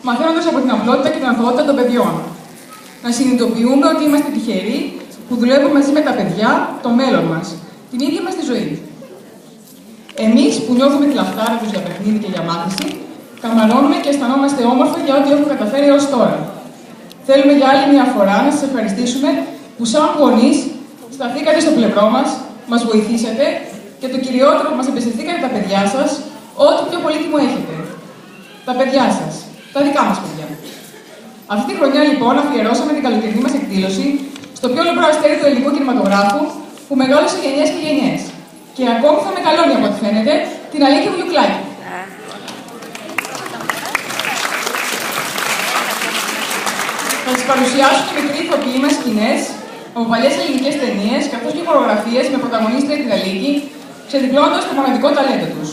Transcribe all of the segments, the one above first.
μαθαίνοντας από την απλότητα και την αθωότητα των παιδιών. Να συνειδητοποιούμε ότι είμαστε τυχεροί που δουλεύουμε μαζί με τα παιδιά, το μέλλον μας, την ίδια μας τη ζωή. Εμείς που νιώθουμε τη λαχτάρα τους για παιχνίδι και για μάθηση, καμαρώνουμε και αισθανόμαστε όμορφα για ό,τι έχουμε καταφέρει έως τώρα. Θέλουμε για άλλη μια φορά να σας ευχαριστήσουμε που, σαν γονείς, σταθήκατε στο πλευρό μας, μας βοηθήσατε και το κυριότερο που μας εμπιστευτήκατε τα παιδιά σας, ό,τι πιο πολύτιμο έχετε. Τα παιδιά σας. Τα δικά μας παιδιά. Αυτή τη χρονιά, λοιπόν, αφιερώσαμε την καλοκαιρινή μας εκδήλωση στο πιο λαμπρό αστέρι του ελληνικού κινηματογράφου που μεγάλωσε γενιές και γενιές. Και ακόμη θα μεγαλώνει, από ό,τι φαίνεται, την Αλίκη Βουλιουκλάκη. Θα σας παρουσιάσουν και μικροί ηθοποιοί μας σκηνές από παλιές ελληνικές ταινίες, καθώς και χορογραφίες με πρωταγωνίστρια την Αλίκη, ξεδιπλώνοντας το μοναδικό ταλέντο τους.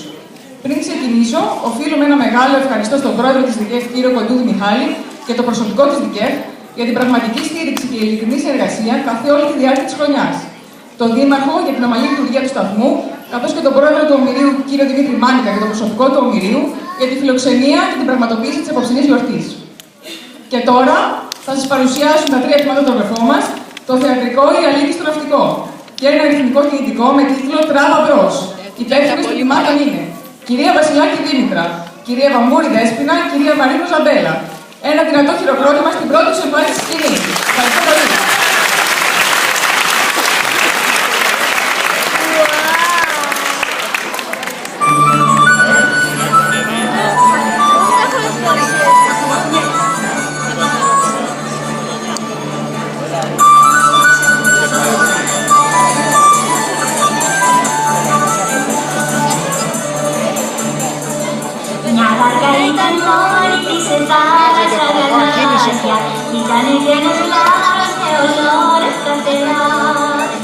Πριν ξεκινήσω, οφείλω με ένα μεγάλο ευχαριστώ στον πρόεδρο της ΔΚΕΦ, κύριο Κοντούδη Μιχάλη, και το προσωπικό της ΔΚΕΦ για την πραγματική στήριξη και ειλικρινή συνεργασία καθ' όλη τη διάρκεια της χρονιάς. Τον Δήμαρχο για την ομαλή λειτουργία του σταθμού, καθώς και τον πρόεδρο του Ομηρίου, κύριο Δημήτρη Μάνικα, και το προσωπικό του Ομηρίου για τη φιλοξενία και την πραγματοποίηση της απόψινής γιορτής. Και τώρα θα σας παρουσιάσουν τα τρία τμήματα του αδερφού μας, το θεατρικό «Η Αλίκη στο ναυτικό» και ένα ρυθμικό κινητικό με τίτλο «Τράβα μπρος». Υπεύθυνες των τμήματων είναι κυρία Βασιλάκη Δήμητρα, κυρία Βαμούρη Δέσποινα, κυρία Μαρίνο Ζαμπέλα. Ένα δυνατό χειροκρότημα στην πρώτη του εμφάνιση στη σκηνή. Ευχαριστώ πολύ. Ήτανε και ένας λάθος και ολόρες καθερά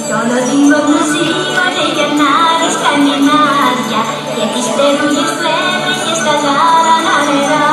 κι όλο τίποτα σίγουρε για να της κάνει νάρια και τις στεγνιές πλεύρες και στα τάρανα νερά.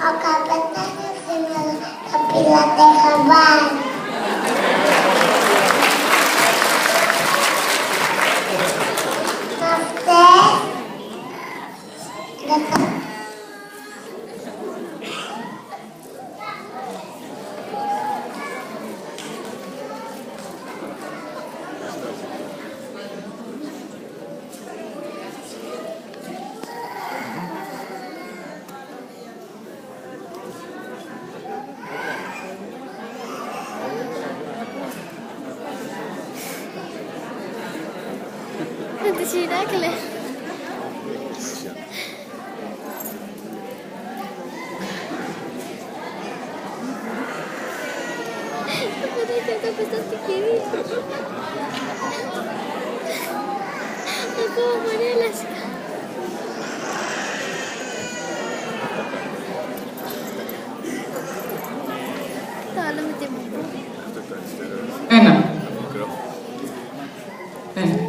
Ο καπετάνιος σήμερα τα πήρατε χαμπάρι. Δεν τη σειράκλε. Το παιδάκι αυτό πες στη κυρία. Ακόμα μωρέλασκα. Το άλλο με τι μου. Ένα. Ένα.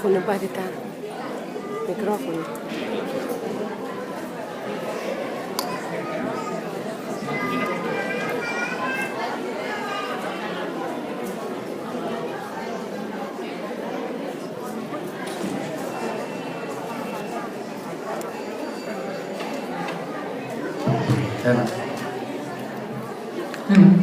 Έχουν πάρει τα μικρόφωνα. Ένα. Ένα.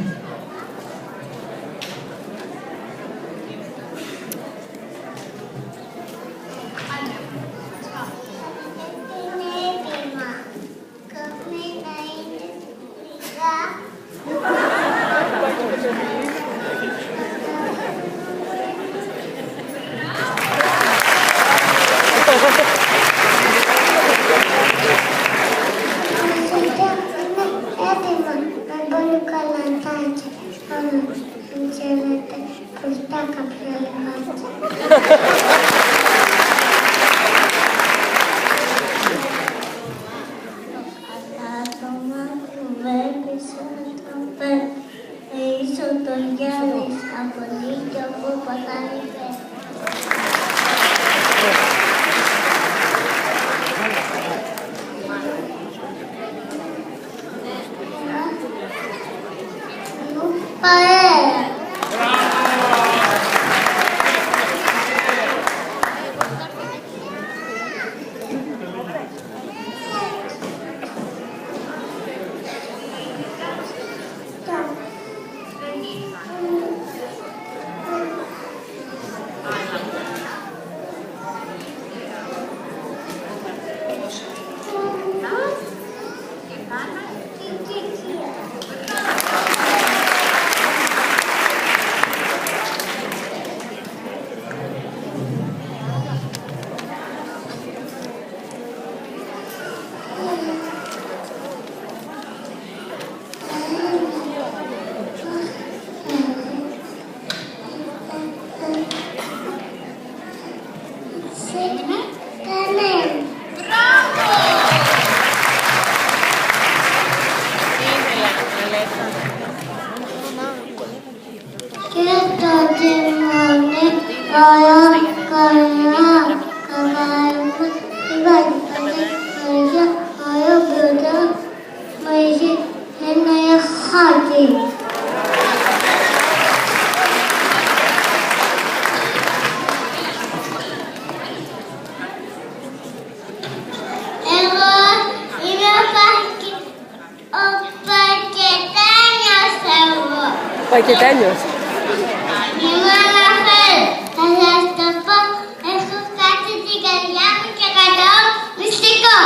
Πάει και τέλειος. Θα σας το πω, έχω κάτσει την καρδιά μου και κρατώ μυστικό.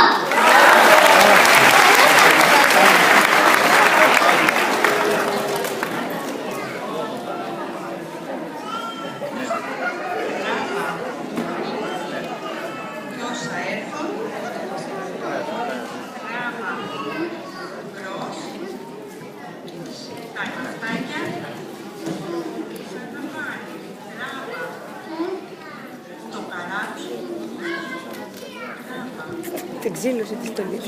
Την ξύλωση της στολής.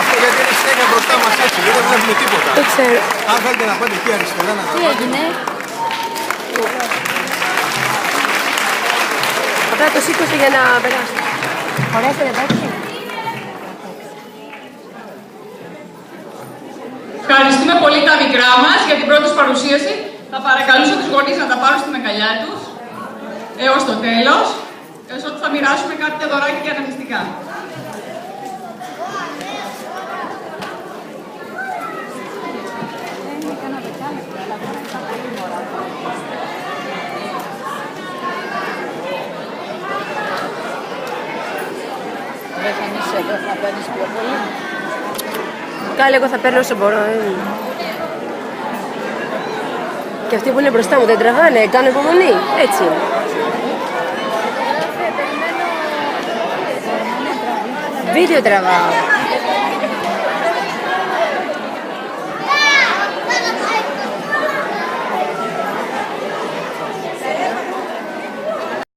Αυτό γιατί είναι συνέχεια μπροστά μας έτσι, δεν βλέπουμε τίποτα. Το ξέρω. Αν θέλετε να πάτε εκεί αριστερά να τα Τι πάτε. έγινε? Απλά το σήκωσε για να περάσει. Χωρέστε εντάξει. Ευχαριστούμε πολύ τα μικρά μας για την πρώτη παρουσίαση. Θα παρακαλούσα τους γονείς να τα πάρουν στην αγκαλιά τους έως το τέλος, έως ότι θα μοιράσουμε κάποια δωράκια και αναμνηστικά. Κάλε, εγώ θα παίρνω όσο μπορώ. Και αυτοί που είναι μπροστά μου δεν τραβάνε, κάνουν υπομονή. Έτσι είναι. Βίντεο τραβάω.